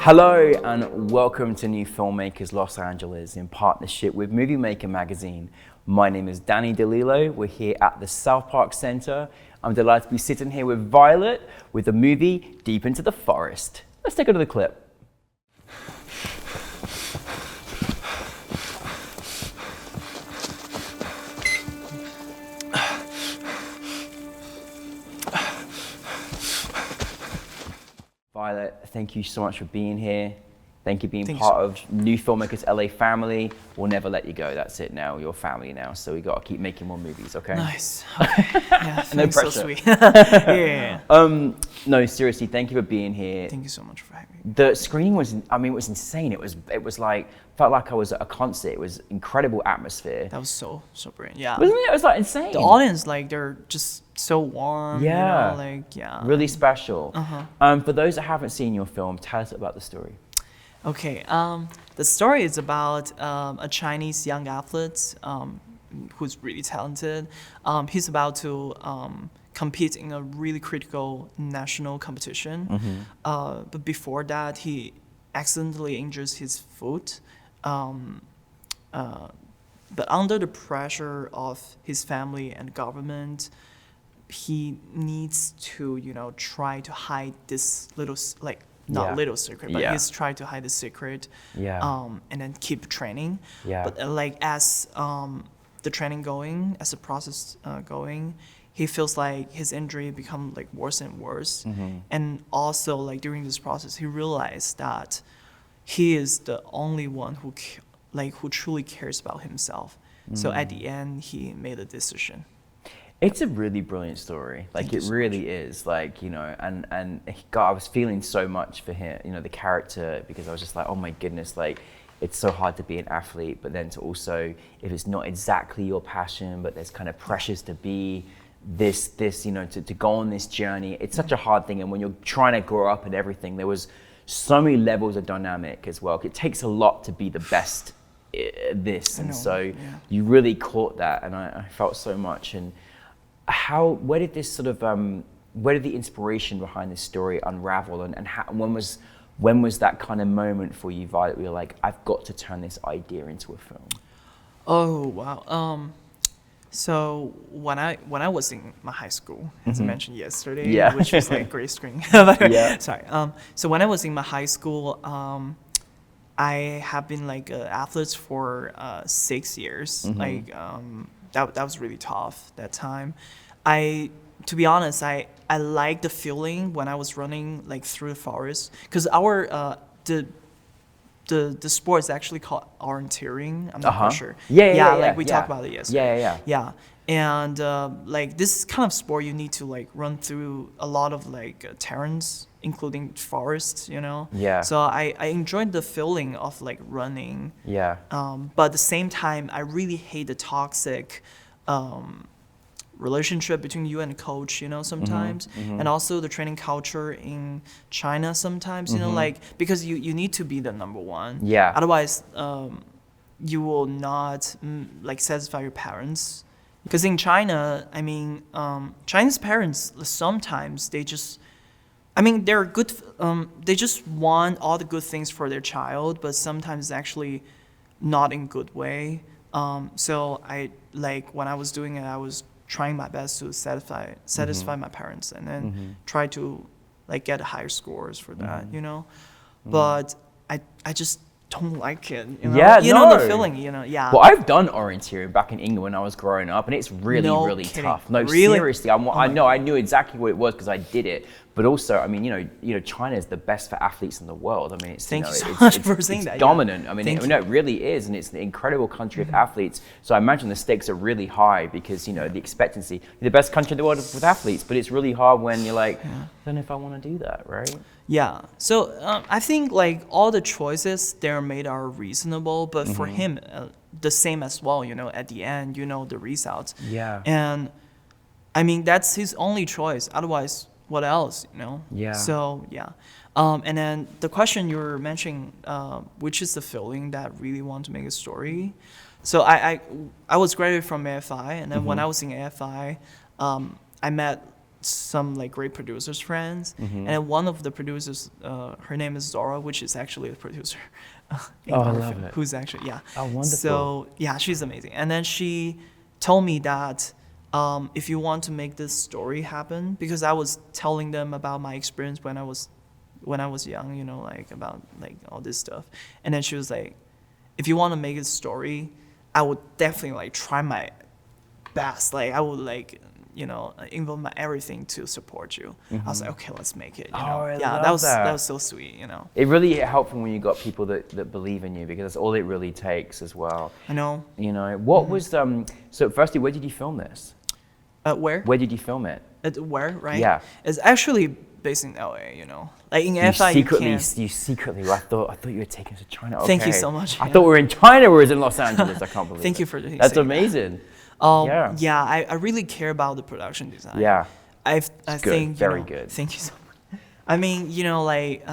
Hello and welcome to NewFilmmakers Los Angeles in partnership with Movie Maker magazine. My name is Danny DeLillo. We're here at the South Park Center. I'm delighted to be sitting here with Violet with the movie Deep Into the Forest. Let's take a look at the clip. Violet, thank you so much for being here. Thank you for being part of NewFilmmakers LA family. We'll never let you go. That's it now. You're family now. So we got to keep making more movies, okay? Nice. Okay. Yeah, no pressure. so sweet. Yeah. No, seriously, thank you for being here. Thank you so much for having me. The screening was, it was insane. It was like, felt like I was at a concert. It was incredible atmosphere. That was so brilliant. Yeah. Wasn't it? It was like insane. The audience, like, they're just so warm. Yeah. You know, like, yeah. Really special. Uh-huh. For those that haven't seen your film, tell us about the story. Okay. The story is about a Chinese young athlete who's really talented. He's about to compete in a really critical national competition. But before that, he accidentally injures his foot. But under the pressure of his family and government, he needs to, try to hide this little, little secret, but he's trying to hide the secret. And then keep training. But as the training going, as the process going, he feels like his injury become worse and worse. And also during this process, he realized that he is the only one who truly cares about himself. So at the end, he made a decision. It's a really brilliant story. It really is. And God, I was feeling so much for him, the character, because I was just like, oh my goodness, it's so hard to be an athlete, but then to also, if it's not exactly your passion, but there's kind of pressures to be this, to go on this journey. It's such a hard thing. And when you're trying to grow up and everything, there was so many levels of dynamic as well. It takes a lot to be the best at this. And so you really caught that. And I felt so much. And where did this where did the inspiration behind this story unravel? And when was that kind of moment for you, Violet, where you're like, I've got to turn this idea into a film? Oh, wow. So when I was in my high school, as I mentioned yesterday, which was great screen. Sorry. So when I was in my high school, I have been an athlete for 6 years. That was really tough that time. To be honest, I like the feeling when I was running through the forest, because our the sport is actually called orienteering. I'm not quite sure. We talked about it yesterday. Yeah. And this kind of sport, you need to run through a lot of terrains, including forests. So I enjoyed the feeling of running. But at the same time, I really hate the toxic relationship between you and the coach, sometimes, and also the training culture in China sometimes, because you need to be the number one. Otherwise, you will not satisfy your parents. Because in China, Chinese parents sometimes they're good. They just want all the good things for their child, but sometimes actually not in good way. So I when I was doing it, I was trying my best to satisfy my parents, and then try to get higher scores for that, But I just don't like it. You know the feeling, Well, I've done orienteering back in England when I was growing up, and it's really tough. No, really? Seriously, I knew exactly what it was because I did it. But also, China is the best for athletes in the world. It's Thank you so much for saying that. Dominant. It really is, and it's an incredible country of athletes. So I imagine the stakes are really high because the expectancy. You're the best country in the world with athletes, but it's really hard when you're I don't know if I want to do that, right? Yeah. So I think all the choices they're made are reasonable, but for him, the same as well. At the end, the results. And that's his only choice. Otherwise, what else? So and then the question you were mentioning, which is the feeling that really want to make a story. So I was graduated from AFI, and then when I was in AFI, I met some like great producers friends, Mm-hmm. and then one of the producers, her name is Zora, which is actually the producer. In Oh, I our love film, it. Who's actually Oh, wonderful. So yeah, she's amazing. And then she told me that if you want to make this story happen, because I was telling them about my experience when I was young, you know, like about like all this stuff, and then she was like, if you want to make a story, I would definitely like try my best. Like I would like, you know, involve my everything to support you. I was like, okay, let's make it. You know? I Yeah, love that was so sweet. You know. It really helpful when you got people that believe in you, because that's all it really takes as well. I know. You know, what was so firstly, where did you film this? Where? Where did you film it? Where? Right. Yeah. It's actually based in LA. You know, like in FI, you can't. You secretly. I thought you were taking us to China. Okay. Thank you so much. I thought we were in China, or was in Los Angeles. I can't believe. Thank it. you for That's saying amazing. that. Yeah, I really care about the production design. Yeah. I good. think Very you know, good. Thank you so much. I mean, you know, like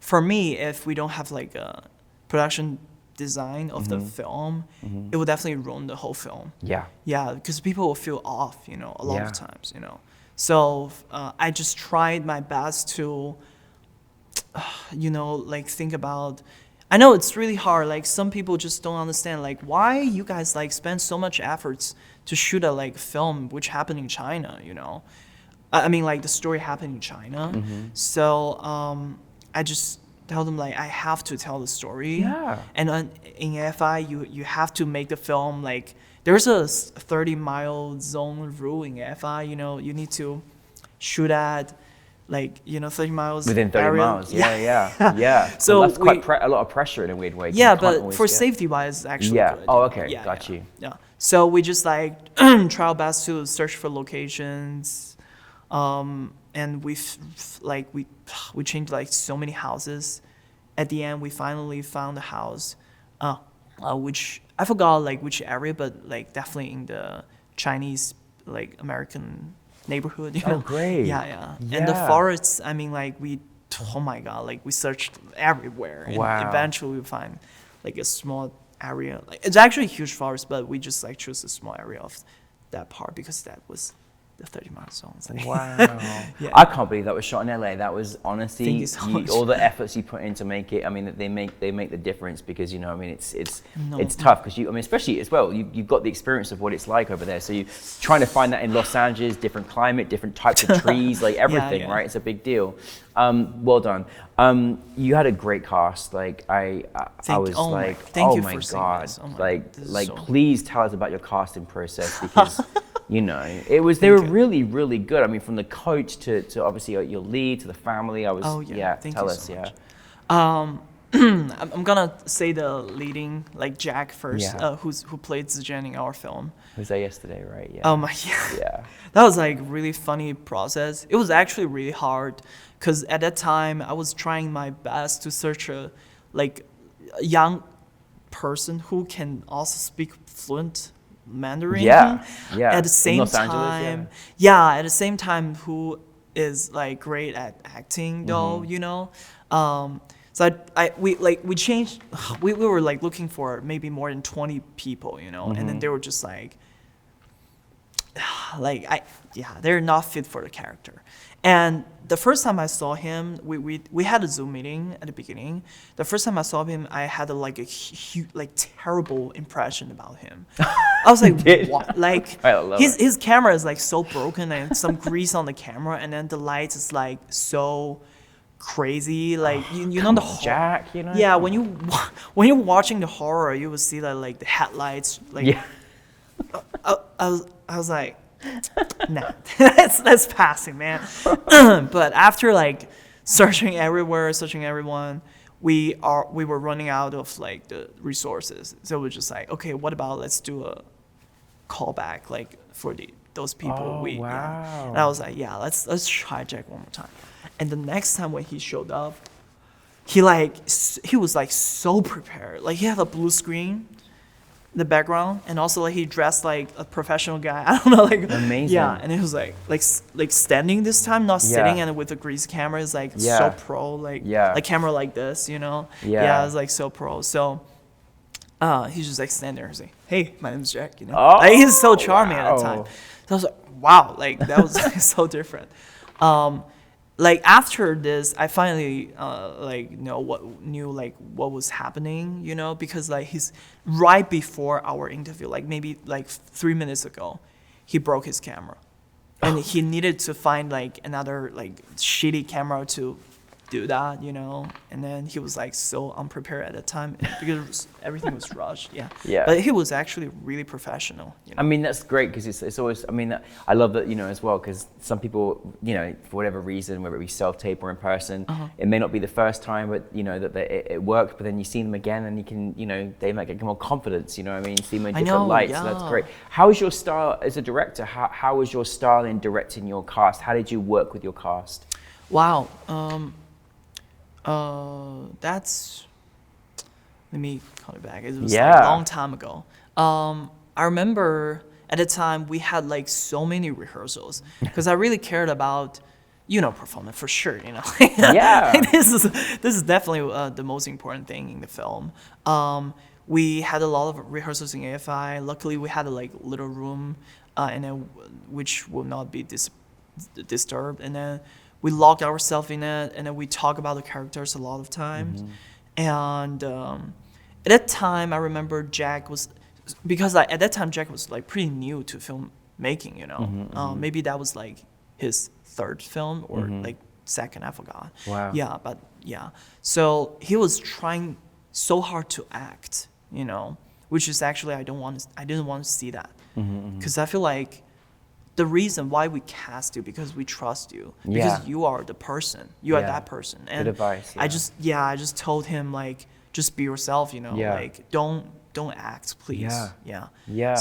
for me, if we don't have like a production design of the film, it would definitely ruin the whole film. Yeah. Yeah, because people will feel off, you know, a lot Yeah. of times, you know. So I just tried my best to, you know, like think about. I know it's really hard. Like some people just don't understand, like why you guys like spend so much efforts to shoot a like film which happened in China, you know. I mean, like the story happened in China. So I just tell them like I have to tell the story. Yeah. And in FI, you have to make the film like there's a 30-mile zone rule in FI. You know, you need to shoot at like, you know, 30 miles Within 30 area. miles. Yeah. So that's quite a lot of pressure in a weird way. 'cause yeah, you can't but always for get- safety wise, it's actually Yeah. good. Oh, okay. Yeah, Got yeah, you. Yeah. So we just like try our best to search for locations, and we changed like so many houses. At the end, we finally found a house, which I forgot like which area, but like definitely in the Chinese like American neighborhood. You know? Oh, great. Yeah. And the Yeah. forests. I mean, like oh my god, like we searched everywhere, and Wow. eventually we find like a small area. Like it's actually a huge forest, but we just like chose a small area of that part because that was the 30-mile zone. Like, Wow. Yeah. I can't believe that was shot in LA. That was honestly Thank you so much. all the efforts you put in to make it. I mean, they make the difference, because, you know, I mean, it's No. tough, because I mean, especially as well, you've got the experience of what it's like over there. So you trying to find that in Los Angeles, different climate, different types of trees, like everything, yeah. right? It's a big deal. Well done. You had a great cast. Like I was like, thank oh you my for saying god, this. Oh my like God, this is like so- please tell us about your casting process, because. You know, they were really, really good. I mean, from the coach to obviously your lead to the family. Thank tell you us, so yeah. much. I'm gonna say the leading, like Jack first, Yeah. who played Zijian in our film. Who was there yesterday, right? Yeah. Oh my yeah. Yeah. That was like really funny process. It was actually really hard because at that time I was trying my best to search a young person who can also speak fluent Mandarin. Yeah. At the In same Los Angeles, time, at the same time, who is like great at acting though, Mm-hmm. you know. So we changed. We were like looking for maybe more than 20 people, you know, and Mm-hmm. then they were just like they're not fit for the character. And the first time I saw him, we had a Zoom meeting at the beginning. The first time I saw him, I had a huge, terrible impression about him. I was like, what? Like I love his camera is like so broken and some grease on the camera, and then the lights is like so crazy. Like you know the Jack, you know. yeah, when you're watching the horror, you will see that like the headlights like. Yeah. I was like, nah, that's passing, man. But after like searching everywhere, searching everyone, we were running out of like the resources. So we're just like, okay, what about let's do a callback like for those people. Oh, wow. And I was like, yeah, let's try Jack one more time. And the next time when he showed up, he was like so prepared. Like he had a blue screen in the background, and also like he dressed like a professional guy. I don't know, like Amazing. Yeah, and it was like standing this time, not sitting, and with a grease camera is like so pro, like camera like this, you know. Yeah, it's like so pro. So he's just like standing there, he's like, hey, my name's Jack, you know. Like, he's so charming at that time. So I was like, wow, like that was like, so different. Like after this, I finally like knew what was happening, you know, because like he's right before our interview, like maybe like 3 minutes ago, he broke his camera, and he needed to find like another like shitty camera to do that, you know, and then he was like so unprepared at the time because everything was rushed. Yeah. But he was actually really professional, you know? I mean, that's great because it's always, I mean, I love that, you know, as well, because some people, you know, for whatever reason, whether it be self-tape or in person, it may not be the first time, but, you know, that it worked, but then you see them again and you can, you know, they might get more confidence, you know what I mean? See them in different lights, so that's great. How is your style as a director? How was your style in directing your cast? How did you work with your cast? Wow. That's, let me call it back. It was like a long time ago. I remember at the time we had like so many rehearsals because I really cared about, you know, performance for sure, you know. This is definitely the most important thing in the film. We had a lot of rehearsals in AFI. Luckily, we had a like little room, and then which will not be disturbed, and then we lock ourselves in it, and then we talk about the characters a lot of times. And at that time, I remember Jack was, because like, at that time Jack was like pretty new to filmmaking, you know. Maybe that was like his third film or like second, I forgot. Wow. Yeah, but yeah. So he was trying so hard to act, you know, which is actually I didn't want to see that because I feel like the reason why we cast you because we trust you because you are the person, you are that person. And good advice. I just told him like just be yourself, you know, like don't act, please.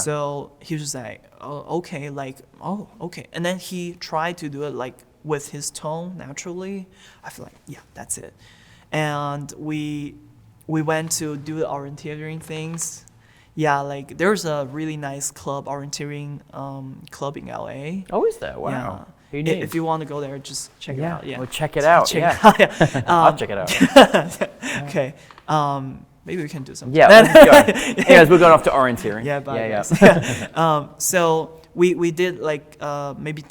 So he was just like, oh, okay, like, oh, okay. And then he tried to do it like with his tone naturally. I feel like, yeah, that's it. And we went to do the orienteering things. Yeah, like there's a really nice club, orienteering club in LA. Oh, is there? Wow. Yeah. Who knew? If you want to go there, just check it out. Well, check it out. I'll check it out. Okay. Maybe we can do something. Yeah, let's go. Anyways, we're going off to orienteering. So we did like maybe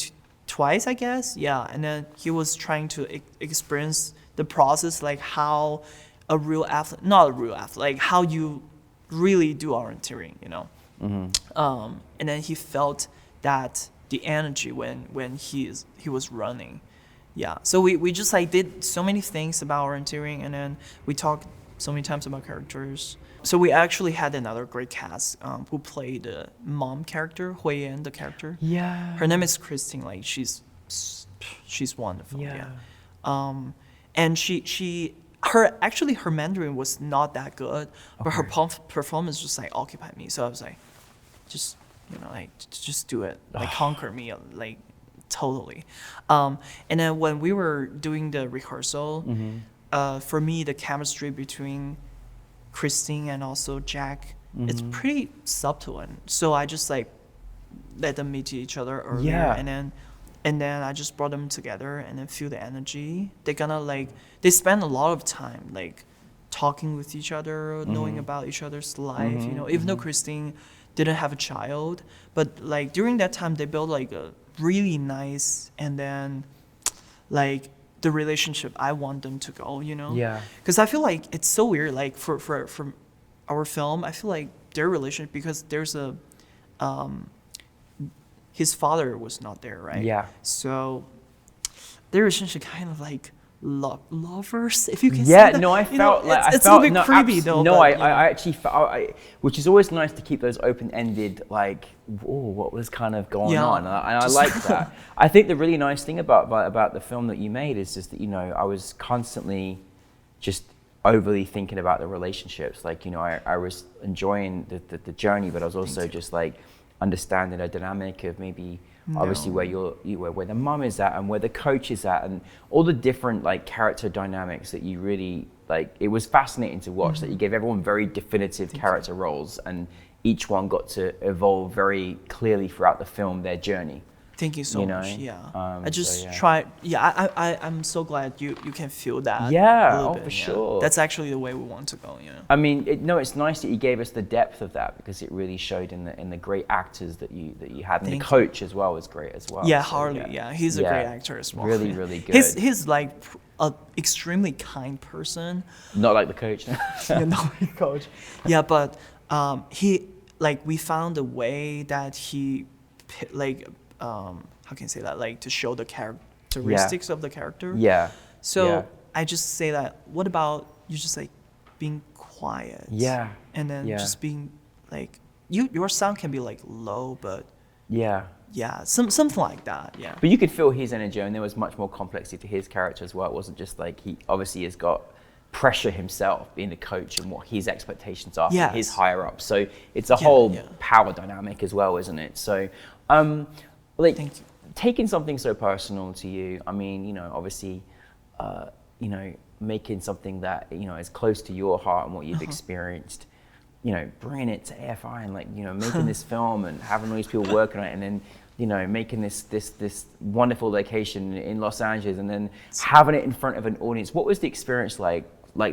twice, I guess. Yeah, and then he was trying to experience the process, like how a real athlete, not a real athlete, like how you really do orienteering, you know. And then he felt that the energy when he was running. Yeah, so we just like did so many things about orienteering, and then we talked so many times about characters. So we actually had another great cast who played the mom character, Hui Yan, the character. Yeah. Her name is Christine. Like she's wonderful. And her Mandarin was not that good, but her performance just like occupied me. So I was like, just, you know, like just do it, like conquer me, like totally. And then when we were doing the rehearsal, for me the chemistry between Christine and also Jack, it's pretty subtle, and so I just like let them meet each other earlier, and then I just brought them together and then feel the energy. They spend a lot of time like talking with each other, knowing about each other's life, you know, even though Christine didn't have a child, but like during that time they built like a really nice, and then like the relationship I want them to go, you know? Yeah. Because I feel like it's so weird, like for our film, I feel like their relationship, because there's a his father was not there, right? Yeah. So their relationship kind of like lovers, if you can say that. No, I felt know, like it's a little bit creepy though. No, I actually felt, which is always nice to keep those open-ended, like, what was kind of going on, and I like that. I think the really nice thing about the film that you made is just that, you know, I was constantly just overly thinking about the relationships. Like, you know, I was enjoying the journey, but I was also just like understanding a dynamic of maybe obviously where the mum is at and where the coach is at, and all the different like character dynamics that you really like. It was fascinating to watch that you gave everyone very definitive character roles, and each one got to evolve very clearly throughout the film, their journey. Thank you so you know? much. Yeah, I So, just yeah. try. Yeah, I'm so glad you can feel that. Yeah, a little oh, bit, for yeah. sure. That's actually the way we want to go. You know. I mean, it's nice that you gave us the depth of that, because it really showed in the great actors that you had, and Thank the you. coach as well was great as well. Yeah, So, Harley. Yeah, he's a great actor as well. Really, really good. He's like a extremely kind person. Not like the coach. You know, coach. Yeah, but he like we found a way that he like how can I say that, like to show the characteristics of the character. Yeah. So yeah. I just say that. What about you just like being quiet? Yeah. And then Yeah. just being like your sound can be like low, but Yeah. yeah, something like that. Yeah. But you could feel his energy, and there was much more complexity to his character as well. It wasn't just like, he obviously has got pressure himself being the coach and what his expectations are from his higher up. So it's a whole power dynamic as well, isn't it? So, like, Thank you. taking something so personal to you, I mean, you know, obviously, you know, making something that, you know, is close to your heart and what you've experienced, you know, bringing it to AFI and, like, you know, making this film and having all these people working on it, and then, you know, making this wonderful location in Los Angeles, and then having it in front of an audience. What was the experience like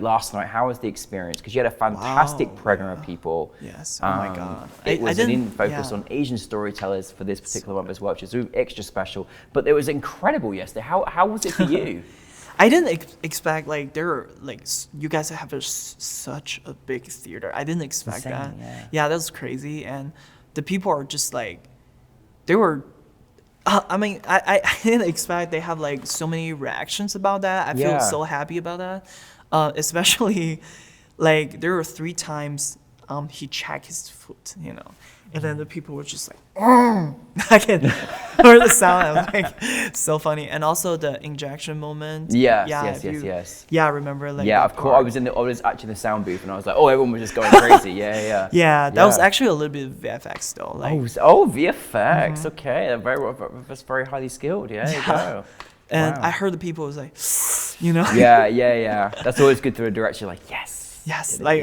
last night? How was the experience? Because you had a fantastic program of people. Yes. Oh my God. It was an focus on Asian storytellers for this particular one as well, which is extra special. But it was incredible yesterday. How was it for you? I didn't expect, like, there are, like, you guys have such a big theater. I didn't expect that. Yeah, that was crazy. And the people are just like, they were, I mean, I didn't expect they have like so many reactions about that. I feel so happy about that. Especially, like, there were 3 times he checked his foot, you know, and then the people were just like, I can hear the sound. I'm like, so funny. And also the injection moment. Yes. Yeah, I remember, like, yeah, of course. I was actually in the sound booth, and I was like, oh, everyone was just going crazy. Yeah, that was actually a little bit of VFX though. Like, VFX. Okay, that's very highly skilled. Yeah, there you go. And I heard the people was like, you know. Yeah. That's always good through a director. Like, yes. Like,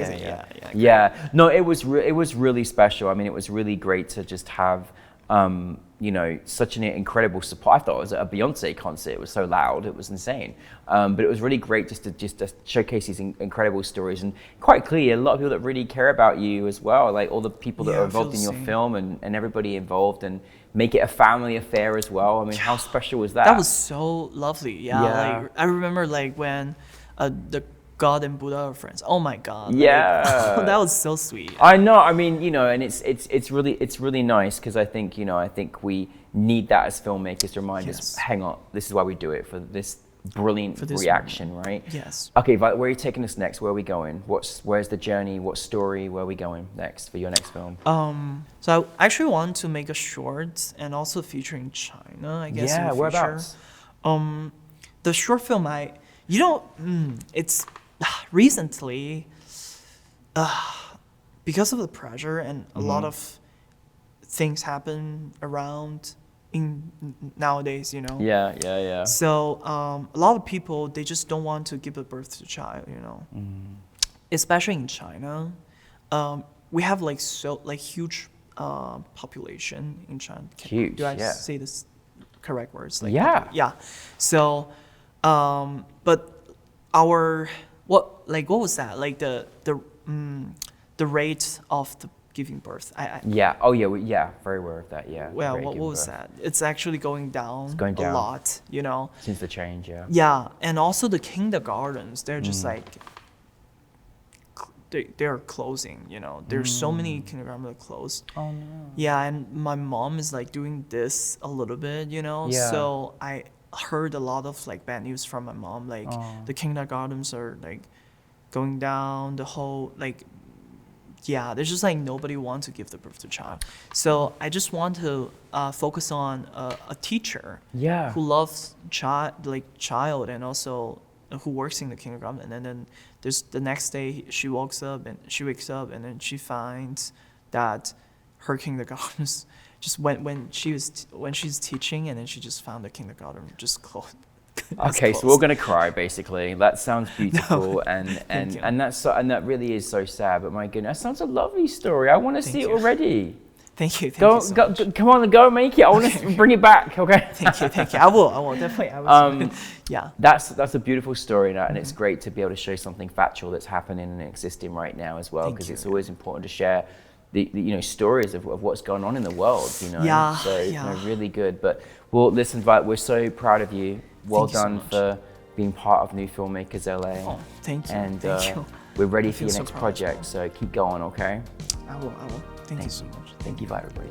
yeah. No, it was really special. I mean, it was really great to just have, you know, such an incredible support. I thought it was a Beyonce concert. It was so loud. It was insane. But it was really great just to showcase these incredible stories, and quite clearly a lot of people that really care about you as well. Like all the people that are involved in your film, and everybody involved, and make it a family affair as well. I mean, how special was that? That was so lovely. Yeah. Like, I remember, like, when the God and Buddha are friends. Oh my God. Yeah. Like, that was so sweet. I know. I mean, you know, and it's really nice, because I think, you know, I think we need that as filmmakers to remind us, hang on, this is why we do it, for this brilliant reaction, right? Yes. Okay, but where are you taking us next? Where are we going? Where's the journey? What story? Where are we going next for your next film? So I actually want to make a short, and also featuring China, I guess. Yeah, in the whereabouts? The short film, it's recently, because of the pressure and a lot of things happen around nowadays, you know. Yeah. So a lot of people, they just don't want to give a birth to a child, you know. Especially in China, we have like huge population in China. Huge. Do I say this correct words? Like, yeah. So, but what was that? Like the rate of the giving birth. Yeah. Oh yeah. Yeah. Very aware of that. Yeah. Well, what was that? It's actually going down. It's going down a lot. You know. Since the change. Yeah. Yeah, and also the kindergartens. They're just like. They're closing. You know. There's so many kindergartens that are closed. Oh no. Yeah, and my mom is like doing this a little bit. You know. Yeah. So I heard a lot of like bad news from my mom. Like the kindergartens are like going down. The whole like. Yeah, there's just like nobody wants to give the birth to a child. So I just want to focus on a teacher who loves child, and also who works in the kindergarten. And then there's the next day she wakes up and then she finds that her kindergarten just when she's teaching, and then she just found the kindergarten just closed. Okay, so we're gonna cry basically. That sounds beautiful, and that really is so sad. But my goodness, that sounds a lovely story. I want to see it already. Thank you. Thank Go, you so go, much. come on, go make it. I want to bring it back, okay? Thank you. I will definitely. I will. Yeah. That's a beautiful story, and it's great to be able to show something factual that's happening and existing right now as well, because it's always important to share the stories of what's going on in the world, Yeah. So Yeah. really good. But well, listen, we're so proud of you. Well Thank you so done much. for being part of New Filmmakers LA. Oh, thank you. And Thank you. we're ready I for feel your so next proud. project, so keep going, okay? I will. Thank you so much. Thank you, bye everybody.